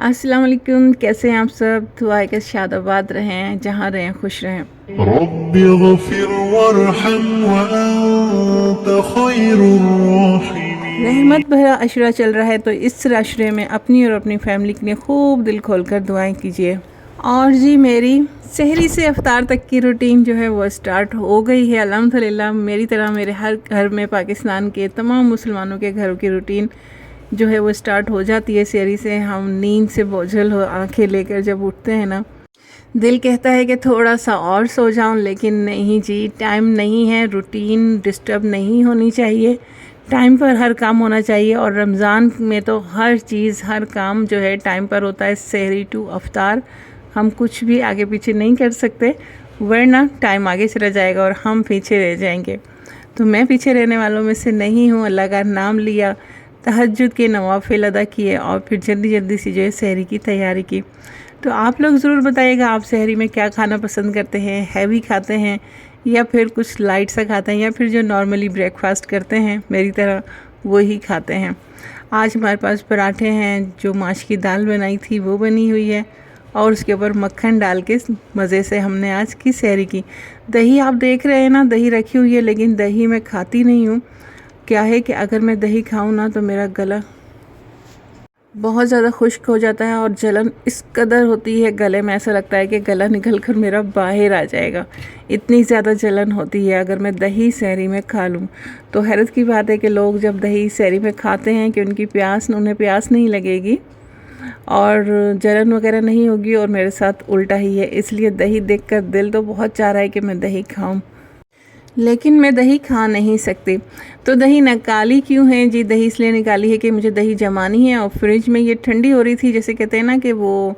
अस्सलाम वालेकुम, कैसे हैं आप सब। दुआ है कि शादाबाद रहें, जहाँ रहें खुश रहें। रब्बि ग़फ़िर वरहम वअन्त खैरुर राहिमीन। रहमत भरा अशरा चल रहा है, तो इस अशरे में अपनी और अपनी फैमिली के लिए खूब दिल खोल कर दुआएं कीजिए। और जी, मेरी सहरी से अफ्तार तक की रूटीन जो है वो स्टार्ट हो गई है अल्हम्दुलिल्लाह। मेरी तरह मेरे हर घर में, पाकिस्तान के तमाम मुसलमानों के घरों की रूटीन जो है वो स्टार्ट हो जाती है सहरी से। हम नींद से बोझल हो आंखें लेकर जब उठते हैं ना, दिल कहता है कि थोड़ा सा और सो जाऊं, लेकिन नहीं जी, टाइम नहीं है। रूटीन डिस्टर्ब नहीं होनी चाहिए, टाइम पर हर काम होना चाहिए। और रमज़ान में तो हर चीज़, हर काम जो है टाइम पर होता है। सहरी टू अफ्तार हम कुछ भी आगे पीछे नहीं कर सकते, वरना टाइम आगे चला जाएगा और हम पीछे रह जाएंगे। तो मैं पीछे रहने वालों में से नहीं हूँ। अल्लाह का नाम लिया, तहज्जुद के नवाफिल अदा किए और फिर जल्दी जल्दी सी जो है सहरी की तैयारी की। तो आप लोग ज़रूर बताइएगा, आप सहरी में क्या खाना पसंद करते हैं। हैवी खाते हैं या फिर कुछ लाइट सा खाते हैं, या फिर जो नॉर्मली ब्रेकफास्ट करते हैं मेरी तरह वही खाते हैं। आज हमारे पास पराठे हैं, जो माश की दाल बनाई थी वो बनी हुई है, और उसके ऊपर मक्खन डाल के मज़े से हमने आज की सहरी की। दही आप देख रहे हैं ना, दही रखी हुई है, लेकिन दही मैं खाती नहीं हूँ। क्या है कि अगर मैं दही खाऊं ना तो मेरा गला बहुत ज़्यादा खुश्क हो जाता है और जलन इस कदर होती है गले में, ऐसा लगता है कि गला निकल कर मेरा बाहर आ जाएगा। इतनी ज़्यादा जलन होती है अगर मैं दही सहरी में खा लूँ। तो हैरत की बात है कि लोग जब दही सहरी में खाते हैं कि उन्हें प्यास नहीं लगेगी और जलन वगैरह नहीं होगी, और मेरे साथ उल्टा ही है। इसलिए दही देखकर दिल तो बहुत चाह रहा है कि मैं दही खाऊं, लेकिन मैं दही खा नहीं सकती। तो दही निकाली क्यों है जी? दही इसलिए निकाली है कि मुझे दही जमानी है, और फ्रिज में ये ठंडी हो रही थी, जैसे कहते हैं ना कि वो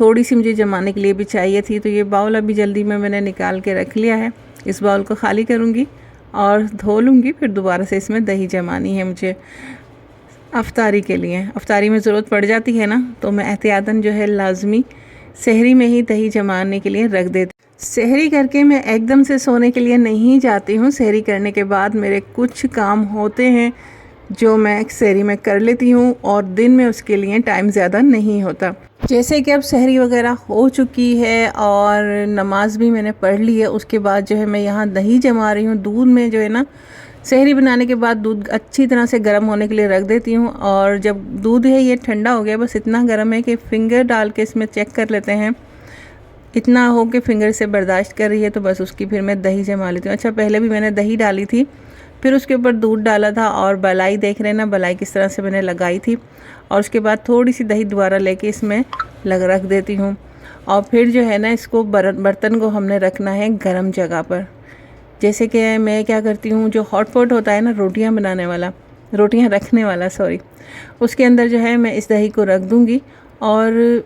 थोड़ी सी मुझे जमाने के लिए भी चाहिए थी। तो ये बाउल अभी जल्दी में मैंने निकाल के रख लिया है। इस बाउल को खाली करूँगी और धो लूँगी, फिर दोबारा से इसमें दही जमानी है मुझे अफ्तारी के लिए। अफ्तारी में ज़रूरत पड़ जाती है ना, तो मैं एहतियातन जो है लाजमी सहरी में ही दही जमाने के लिए रख देती। सहरी करके मैं एकदम से सोने के लिए नहीं जाती हूँ। सहरी करने के बाद मेरे कुछ काम होते हैं जो मैं सहरी में कर लेती हूँ, और दिन में उसके लिए टाइम ज़्यादा नहीं होता। जैसे कि अब सहरी वगैरह हो चुकी है और नमाज भी मैंने पढ़ ली है, उसके बाद जो है मैं यहाँ दही जमा रही हूँ। दूध में जो है ना, सहरी बनाने के बाद दूध अच्छी तरह से गर्म होने के लिए रख देती हूँ, और जब दूध है ये ठंडा हो गया, बस इतना गर्म है कि फ़िंगर डाल के इसमें चेक कर लेते हैं। इतना हो कि फिंगर से बर्दाश्त कर रही है तो बस उसकी फिर मैं दही जमा लेती हूँ। अच्छा, पहले भी मैंने दही डाली थी, फिर उसके ऊपर दूध डाला था, और बलाई देख रहे हैं ना, बलाई किस तरह से मैंने लगाई थी। और उसके बाद थोड़ी सी दही दोबारा लेके इसमें रख देती हूँ। और फिर जो है ना, इसको बर्तन को हमने रखना है गर्म जगह पर। जैसे कि मैं क्या करती हूँ, जो हॉट पॉट होता है ना, रोटियाँ बनाने वाला, रोटियाँ रखने वाला सॉरी, उसके अंदर जो है मैं इस दही को रख दूँगी। और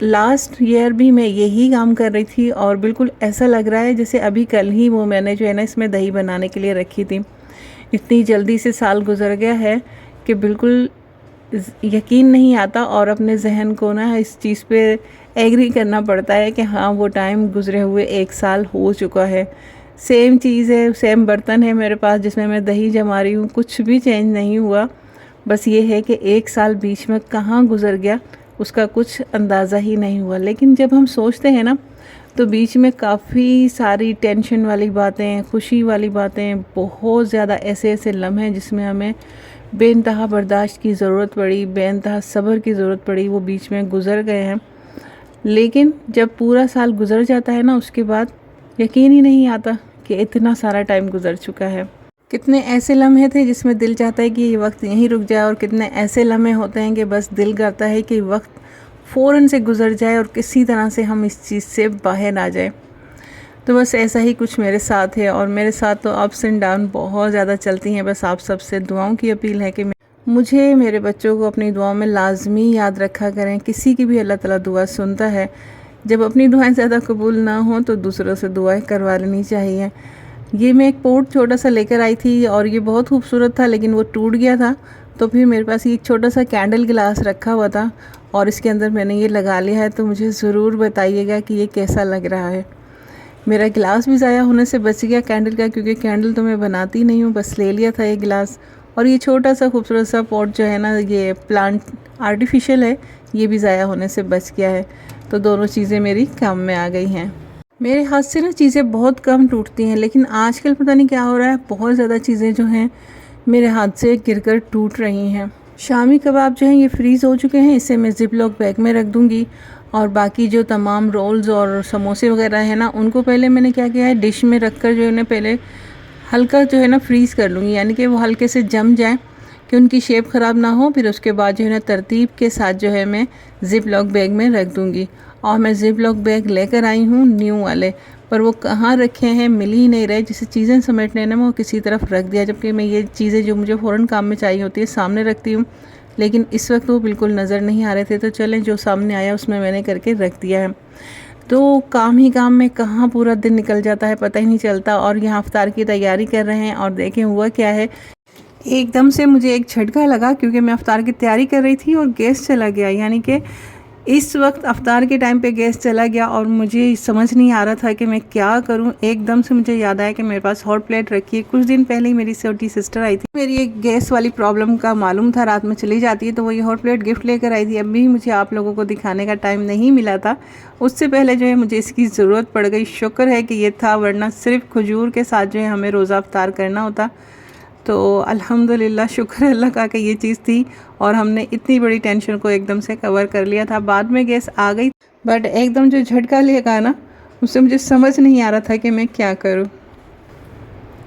लास्ट ईयर भी मैं यही काम कर रही थी, और बिल्कुल ऐसा लग रहा है जैसे अभी कल ही वो मैंने जो है ना इसमें दही बनाने के लिए रखी थी। इतनी जल्दी से साल गुजर गया है कि बिल्कुल यकीन नहीं आता, और अपने जहन को ना इस चीज़ पे एग्री करना पड़ता है कि हाँ, वो टाइम गुजरे हुए 1 साल हो चुका है। सेम चीज़ है, सेम बर्तन है मेरे पास जिसमें मैं दही जमा रही हूँ, कुछ भी चेंज नहीं हुआ। बस ये है कि 1 साल बीच में कहाँ गुजर गया उसका कुछ अंदाज़ा ही नहीं हुआ। लेकिन जब हम सोचते हैं ना, तो बीच में काफ़ी सारी टेंशन वाली बातें, खुशी वाली बातें, बहुत ज़्यादा ऐसे ऐसे लम्हे जिसमें हमें बेइंतहा बर्दाश्त की ज़रूरत पड़ी, बेइंतहा सब्र की ज़रूरत पड़ी, वो बीच में गुज़र गए हैं। लेकिन जब पूरा साल गुज़र जाता है ना, उसके बाद यकीन ही नहीं आता कि इतना सारा टाइम गुज़र चुका है। कितने ऐसे लम्हे थे जिसमें दिल चाहता है कि ये वक्त यहीं रुक जाए, और कितने ऐसे लम्हे होते हैं कि बस दिल करता है कि वक्त फ़ौरन से गुज़र जाए और किसी तरह से हम इस चीज़ से बाहर आ जाए। तो बस ऐसा ही कुछ मेरे साथ है, और मेरे साथ तो अप्स एंड डाउन बहुत ज़्यादा चलती हैं। बस आप सबसे दुआओं की अपील है कि मुझे, मेरे बच्चों को अपनी दुआओं में लाजमी याद रखा करें। किसी की भी अल्लाह ताला दुआ सुनता है। जब अपनी दुआएं ज़्यादा कबूल ना हो तो दूसरों से दुआएं करवा लेनी चाहिए। ये मैं एक पोट छोटा सा लेकर आई थी, और ये बहुत खूबसूरत था, लेकिन वो टूट गया था। तो फिर मेरे पास ये एक छोटा सा कैंडल गिलास रखा हुआ था, और इसके अंदर मैंने ये लगा लिया है। तो मुझे ज़रूर बताइएगा कि ये कैसा लग रहा है। मेरा गिलास भी ज़ाया होने से बच गया कैंडल का, क्योंकि कैंडल तो मैं बनाती नहीं हूँ, बस ले लिया था ये गिलास, और ये छोटा सा खूबसूरत सा पॉट जो है ना, ये प्लांट आर्टिफिशियल है, ये भी ज़ाया होने से बच गया है। तो दोनों चीज़ें मेरी काम में आ गई हैं। मेरे हाथ से ना चीज़ें बहुत कम टूटती हैं, लेकिन आजकल पता नहीं क्या हो रहा है, बहुत ज़्यादा चीज़ें जो हैं मेरे हाथ से गिरकर टूट रही हैं। शामी कबाब जो हैं ये फ्रीज़ हो चुके हैं, इसे मैं ज़िप लॉक बैग में रख दूँगी। और बाकी जो तमाम रोल्स और समोसे वगैरह है ना, उनको पहले मैंने क्या किया है, डिश में रख कर जो है ना पहले हल्का जो है ना फ्रीज़ कर लूँगी, यानी कि वो हल्के से जम जाए कि उनकी शेप ख़राब ना हो। फिर उसके बाद जो है ना तरतीब के साथ जो है मैं ज़िप लॉक बैग में रख दूँगी। और मैं ज़िप लॉक बैग लेकर आई हूँ न्यू वाले, पर वो कहाँ रखे हैं मिल ही नहीं रहे। जिसे चीज़ें समेटने ना मैं वो किसी तरफ रख दिया, जबकि मैं ये चीज़ें जो मुझे फ़ौरन काम में चाहिए होती है सामने रखती हूँ, लेकिन इस वक्त वो बिल्कुल नज़र नहीं आ रहे थे। तो चलें, जो सामने आया उसमें मैंने करके रख दिया है। तो काम ही काम में कहाँ पूरा दिन निकल जाता है पता ही नहीं चलता। और यहाँ इफ्तार की तैयारी कर रहे हैं और देखें हुआ क्या है, एकदम से मुझे एक झटका लगा क्योंकि मैं इफ्तार की तैयारी कर रही थी और गैस चला गया। यानी कि इस वक्त इफ्तार के टाइम पे गैस चला गया और मुझे समझ नहीं आ रहा था कि मैं क्या करूं। एकदम से मुझे याद आया कि मेरे पास हॉट प्लेट रखी है। कुछ दिन पहले ही मेरी छोटी सिस्टर आई थी, मेरी एक गैस वाली प्रॉब्लम का मालूम था, रात में चली जाती है, तो वो ये हॉट प्लेट गिफ्ट लेकर आई थी। अभी मुझे आप लोगों को दिखाने का टाइम नहीं मिला था, उससे पहले जो है मुझे इसकी ज़रूरत पड़ गई। शुक्र है कि ये था, वरना सिर्फ खजूर के साथ जो है हमें रोज़ा इफ्तार करना होता। तो अल्हम्दुलिल्लाह, शुक्र अल्लाह का कि ये चीज़ थी और हमने इतनी बड़ी टेंशन को एकदम से कवर कर लिया था। बाद में गैस आ गई, बट एकदम जो झटका लेगा ना, उससे मुझे समझ नहीं आ रहा था कि मैं क्या करूँ।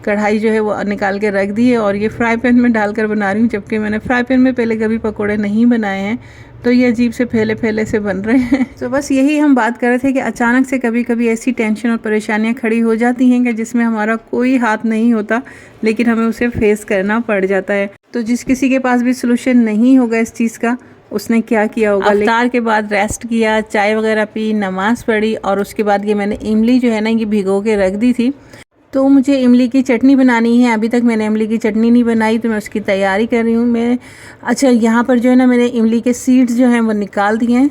कढ़ाई जो है वो निकाल के रख दी है और ये फ्राई पैन में डालकर बना रही हूँ, जबकि मैंने फ्राई पैन में पहले कभी पकोड़े नहीं बनाए हैं, तो ये अजीब से फैले फैले से बन रहे हैं। तो बस यही हम बात कर रहे थे कि अचानक से कभी कभी ऐसी टेंशन और परेशानियाँ खड़ी हो जाती हैं कि जिसमें हमारा कोई हाथ नहीं होता, लेकिन हमें उसे फेस करना पड़ जाता है। तो जिस किसी के पास भी सोल्यूशन नहीं होगा इस चीज़ का, उसने क्या किया होगा। इफ्तार के बाद रेस्ट किया, चाय वगैरह पी, नमाज़ पढ़ी और उसके बाद ये मैंने इमली जो है ना ये भिगो के रख दी थी। तो मुझे इमली की चटनी बनानी है। अभी तक मैंने इमली की चटनी नहीं बनाई, तो मैं उसकी तैयारी कर रही हूँ मैं। अच्छा, यहाँ पर जो है ना मैंने इमली के सीड्स जो हैं वो निकाल दिए हैं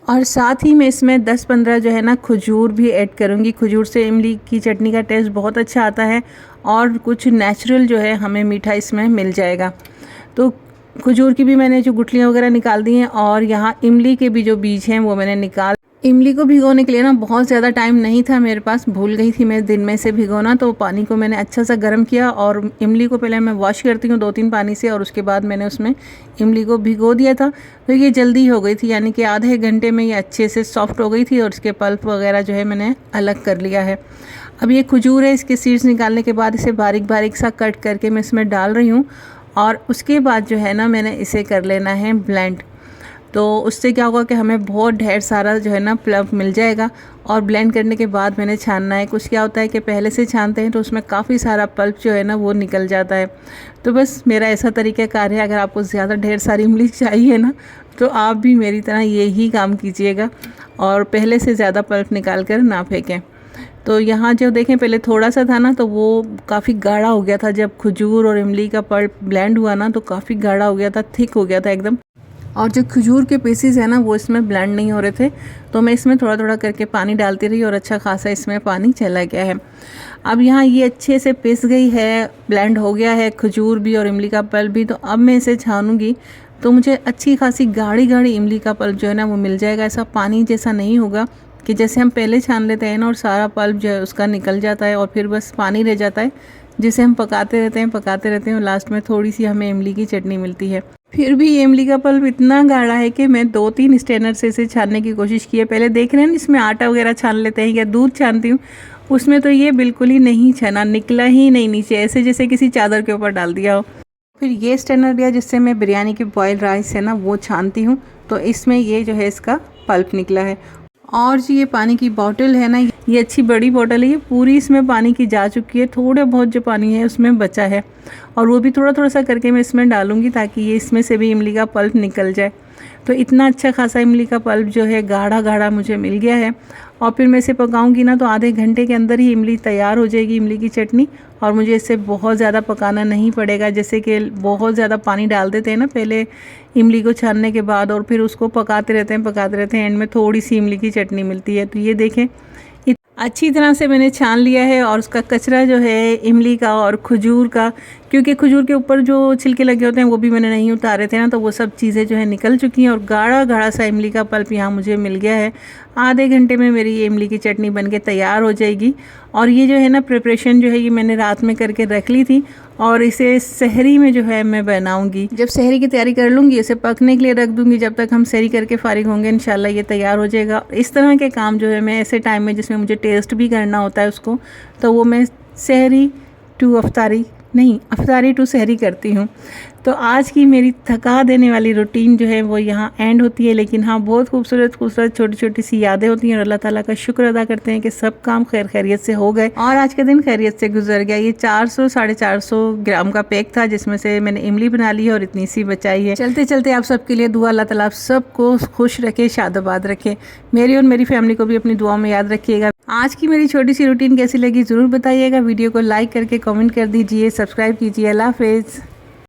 और साथ ही मैं इसमें 10-15 जो है ना खजूर भी ऐड करूँगी। खजूर से इमली की चटनी का टेस्ट बहुत अच्छा आता है और कुछ नेचुरल जो है हमें मीठा इसमें मिल जाएगा। तो खजूर की भी मैंने जो गुठलियाँ वगैरह निकाल दी हैं और यहाँ इमली के भी जो बीज हैं वो मैंने निकाल। इमली को भिगोने के लिए ना बहुत ज़्यादा टाइम नहीं था मेरे पास, भूल गई थी मैं दिन में से भिगोना। तो पानी को मैंने अच्छा सा गर्म किया और इमली को पहले मैं वॉश करती हूँ 2-3 पानी से, और उसके बाद मैंने उसमें इमली को भिगो दिया था। तो ये जल्दी हो गई थी, यानी कि आधे घंटे में ये अच्छे से सॉफ्ट हो गई थी और इसके पल्प वगैरह जो है मैंने अलग कर लिया है। अब ये खजूर है, इसके सीड्स निकालने के बाद इसे बारीक बारीक सा कट करके मैं इसमें डाल रही हूँ और उसके बाद जो है ना मैंने इसे कर लेना है ब्लेंड। तो उससे क्या होगा कि हमें बहुत ढेर सारा जो है ना पल्प मिल जाएगा। और ब्लेंड करने के बाद मैंने छानना है। कुछ क्या होता है कि पहले से छानते हैं तो उसमें काफ़ी सारा पल्प जो है ना वो निकल जाता है। तो बस मेरा ऐसा तरीक़ाकार है, अगर आपको ज़्यादा ढेर सारी इमली चाहिए ना तो आप भी मेरी तरह यही काम कीजिएगा और पहले से ज़्यादा पल्प निकाल कर ना फेंकें। तो यहाँ जो देखें पहले थोड़ा सा था ना, तो वो काफ़ी गाढ़ा हो गया था। जब खजूर और इमली का पल्प ब्लेंड हुआ ना तो काफ़ी गाढ़ा हो गया था, थिक हो गया था एकदम। और जो खजूर के पीसीज है ना वो इसमें ब्लेंड नहीं हो रहे थे, तो मैं इसमें थोड़ा थोड़ा करके पानी डालती रही और अच्छा खासा इसमें पानी चला गया है। अब यहाँ ये अच्छे से पिस गई है, ब्लेंड हो गया है खजूर भी और इमली का पल्प भी। तो अब मैं इसे छानूंगी तो मुझे अच्छी खासी गाढ़ी गाढ़ी इमली का पल्प जो है ना वो मिल जाएगा। ऐसा पानी जैसा नहीं होगा कि जैसे हम पहले छान लेते हैं ना और सारा पल्प जो है उसका निकल जाता है और फिर बस पानी रह जाता है, जिसे हम पकाते रहते हैं और लास्ट में थोड़ी सी हमें इमली की चटनी मिलती है। फिर भी ये इमली का पल्प इतना गाढ़ा है कि मैं 2-3 स्ट्रेनर से इसे छानने की कोशिश की है। पहले देख रहे हैं इसमें आटा वगैरह छान लेते हैं या दूध छानती हूँ, उसमें तो ये बिल्कुल ही नहीं छना, निकला ही नहीं नीचे, ऐसे जैसे किसी चादर के ऊपर डाल दिया हो। फिर ये स्ट्रेनर लिया जिससे मैं बिरयानी की बॉयल राइस है ना वो छानती हूँ, तो इसमें ये जो है इसका पल्प निकला है। और जी ये पानी की बोतल है ना, ये अच्छी बड़ी बोतल है, ये पूरी इसमें पानी की जा चुकी है। थोड़े बहुत जो पानी है उसमें बचा है और वो भी थोड़ा थोड़ा सा करके मैं इसमें डालूंगी ताकि ये इसमें से भी इमली का पल्प निकल जाए। तो इतना अच्छा खासा इमली का पल्प जो है गाढ़ा गाढ़ा मुझे मिल गया है। और फिर मैं इसे पकाऊंगी ना तो आधे घंटे के अंदर ही इमली तैयार हो जाएगी, इमली की चटनी। और मुझे इसे बहुत ज़्यादा पकाना नहीं पड़ेगा, जैसे कि बहुत ज़्यादा पानी डाल देते हैं ना पहले इमली को छानने के बाद और फिर उसको पकाते रहते हैं, एंड में थोड़ी सी इमली की चटनी मिलती है। तो ये देखें अच्छी तरह से मैंने छान लिया है और उसका कचरा जो है इमली का और खजूर का क्योंकि खजूर के ऊपर जो छिलके लगे होते हैं वो भी मैंने नहीं उतारे थे ना, तो वो सब चीज़ें जो है निकल चुकी हैं और गाढ़ा गाढ़ा सा इमली का पल्प यहाँ मुझे मिल गया है। आधे घंटे में मेरी ये इमली की चटनी बनके तैयार हो जाएगी। और ये जो है ना प्रिपरेशन जो है ये मैंने रात में करके रख ली थी और इसे सहरी में जो है मैं बनाऊंगी। जब सहरी की तैयारी कर लूँगी इसे पकने के लिए रख दूँगी, जब तक हम सहरी करके फारिग होंगे इंशाल्लाह ये तैयार हो जाएगा। इस तरह के काम जो है मैं ऐसे टाइम में जिसमें मुझे टेस्ट भी करना होता है उसको, तो वो मैं सहरी टू अफ्तारी टू सहरी करती हूँ। तो आज की मेरी थका देने वाली रूटीन जो है वो यहाँ एंड होती है, लेकिन हाँ बहुत खूबसूरत छोटी छोटी सी यादें होती हैं और अल्लाह ताला का शुक्र अदा करते हैं कि सब काम खैरियत से हो गए और आज का दिन खैरियत से गुजर गया। ये 400-450 ग्राम का पैक था जिसमें से मैंने इमली बना ली है और इतनी सी बचाई है। चलते चलते आप सबके लिए दुआ, अल्लाह ताला आप सबको खुश रखे, शादाबाद रखे। मेरी और मेरी फैमिली को भी अपनी दुआ में याद रखिएगा। आज की मेरी छोटी सी रूटीन कैसी लगी ज़रूर बताइएगा। वीडियो को लाइक करके कमेंट कर दीजिए, सब्सक्राइब कीजिए। अल्लाह हाफ़िज़।